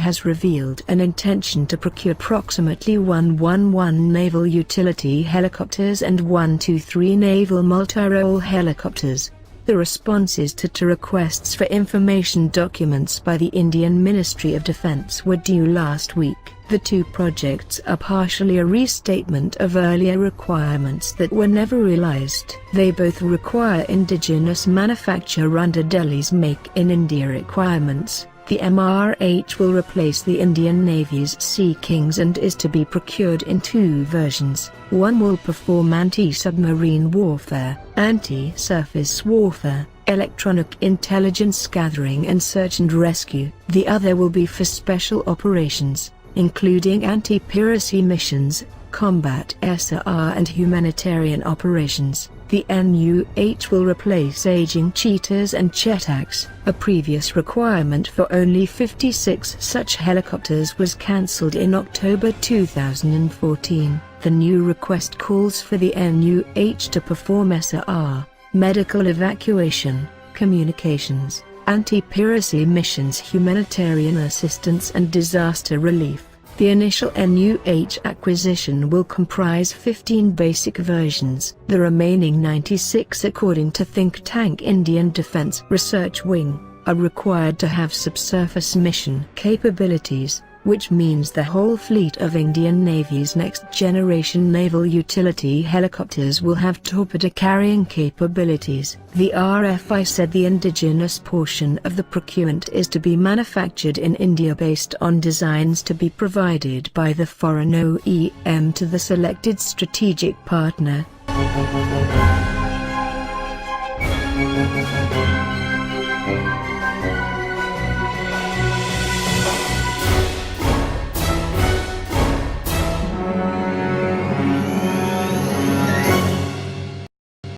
has revealed an intention to procure approximately 111 Naval Utility Helicopters and 123 Naval Multi-role Helicopters. The responses to two requests for information documents by the Indian Ministry of Defence were due last week. The two projects are partially a restatement of earlier requirements that were never realised. They both require indigenous manufacture under Delhi's Make in India requirements. The MRH will replace the Indian Navy's Sea Kings and is to be procured in two versions. One will perform anti-submarine warfare, anti-surface warfare, electronic intelligence gathering and search and rescue. The other will be for special operations, including anti-piracy missions, combat SRR and humanitarian operations. The NUH will replace aging cheetahs and chetaks. A previous requirement for only 56 such helicopters was cancelled in October 2014. The new request calls for the NUH to perform SRR, medical evacuation, communications, anti-piracy missions, humanitarian assistance and disaster relief. The initial NUH acquisition will comprise 15 basic versions. The remaining 96, according to think tank Indian Defence Research Wing, are required to have subsurface mission capabilities, which means the whole fleet of Indian Navy's next-generation naval utility helicopters will have torpedo-carrying capabilities. The RFI said the indigenous portion of the procurement is to be manufactured in India based on designs to be provided by the foreign OEM to the selected strategic partner.